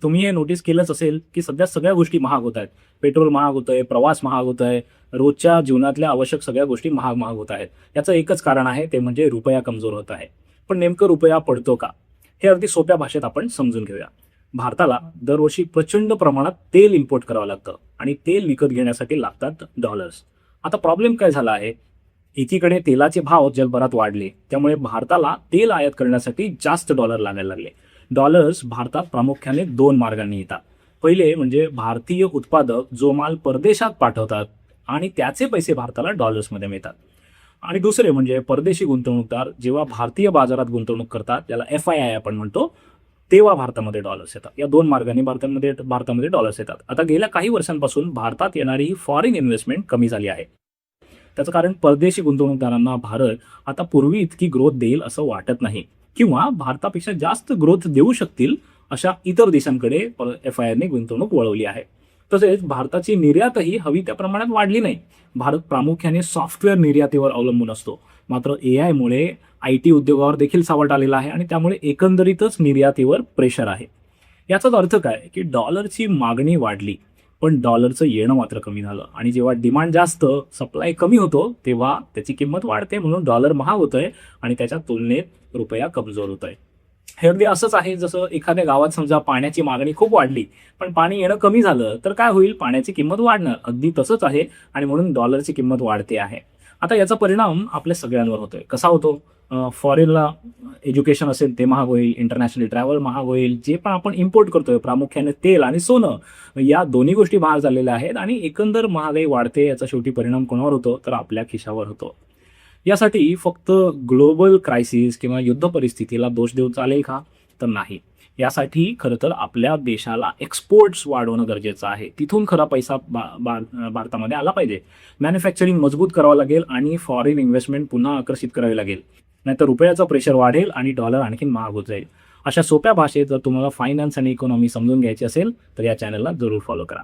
तुम्ही हे नोटीस केलंच असेल की सध्या सगळ्या गोष्टी महाग होत आहेत. पेट्रोल महाग होतंय, प्रवास महाग होतोय, रोजच्या जीवनातल्या आवश्यक सगळ्या गोष्टी महाग महाग होत आहेत. याचं एकच कारण आहे, ते म्हणजे रुपया कमजोर होत आहे. पण नेमकं रुपया पडतो का? हे अगदी सोप्या भाषेत आपण समजून घेऊया. भारताला दरवर्षी प्रचंड प्रमाणात तेल इम्पोर्ट करावं लागतं आणि तेल विकत घेण्यासाठी लागतात डॉलर्स. आता प्रॉब्लेम काय झाला आहे? एकीकडे तेलाचे भाव जगभरात वाढले, त्यामुळे भारताला तेल आयात करण्यासाठी जास्त डॉलर लागायला लागले. डॉलर्स भारतात प्रामुख्याने 2 मार्गांनी येतात. पहिले म्हणजे भारतीय उत्पादक जो माल परदेशात पाठवतात आणि त्याचे पैसे भारताला डॉलर्समध्ये मिळतात. आणि दुसरे म्हणजे परदेशी गुंतवणूकदार जेव्हा भारतीय बाजारात गुंतवणूक करतात, त्याला FII आपण म्हणतो, तेव्हा भारतामध्ये डॉलर्स येतात. या 2 मार्गांनी भारतामध्ये डॉलर्स येतात. आता गेल्या काही वर्षांपासून भारतात येणारी ही फॉरेन इन्व्हेस्टमेंट कमी झाली आहे. त्याचं कारण परदेशी गुंतवणूकदारांना भारत आता पूर्वी इतकी ग्रोथ देईल असं वाटत नाही, किंवा भारतापेक्षा जास्त ग्रोथ देऊ शकतील अशा इतर देशांकडे FII गुंतवणूक वळवली आहे. तसेच भारताची निर्यातही हवी त्या प्रमाणात वाढली नाही. भारत प्रामुख्याने सॉफ्टवेअर निर्यातीवर अवलंबून असतो. मात्र AI मुळे IT उद्योगावर देखील सावट आलेला आहे आणि त्यामुळे एकंदरीतच निर्यातीवर प्रेशर आहे. याचाच अर्थ काय की डॉलरची मागणी वाढली, पण डॉलरचं येणं मात्र कमी झालं. आणि जेव्हा डिमांड जास्त, सप्लाय कमी होतो, तेव्हा त्याची किंमत वाढते. म्हणून डॉलर महाग होतोय आणि त्याच्या तुलनेत रुपया कमजोर होतोय. हे अगदी असंच आहे जसं एखाद्या गावात समजा पाण्याची मागणी खूप वाढली, पण पाणी येणं कमी झालं तर काय होईल? पाण्याची किंमत वाढणार. अगदी तसंच आहे आणि म्हणून डॉलरची किंमत वाढते आहे. आता याचा परिणाम आपल्या सगळ्यांवर होतोय. कसा होतो? फॉरेनला एज्युकेशन असेल ते महाग होईल, इंटरनॅशनल ट्रॅव्हल महाग होईल, जे पण आपण इम्पोर्ट करतोय प्रामुख्याने तेल आणि सोनं, या दोन्ही गोष्टी महाग झालेल्या आहेत आणि एकंदर महागाई वाढते. याचा शेवटी परिणाम कोणावर होतो? तर आपल्या खिशावर होतो. यासाठी फक्त ग्लोबल क्रायसिस किंवा युद्ध परिस्थितीला दोष देऊन चालेल का? तर नाही. यासाठी खरं तर आपल्या देशाला एक्सपोर्ट्स वाढवणं गरजेचं आहे. तिथून खरा पैसा भारतामध्ये आला पाहिजे. मॅन्युफॅक्चरिंग मजबूत करावं लागेल आणि फॉरेन इन्व्हेस्टमेंट पुन्हा आकर्षित करावी लागेल. नाहीतर रुपयाचं प्रेशर वाढेल आणि डॉलर आणखीन महाग होत जाईल. अशा सोप्या भाषेत जर तुम्हाला फायनान्स आणि इकॉनॉमी समजून घ्यायची असेल तर या चॅनलला जरूर फॉलो करा.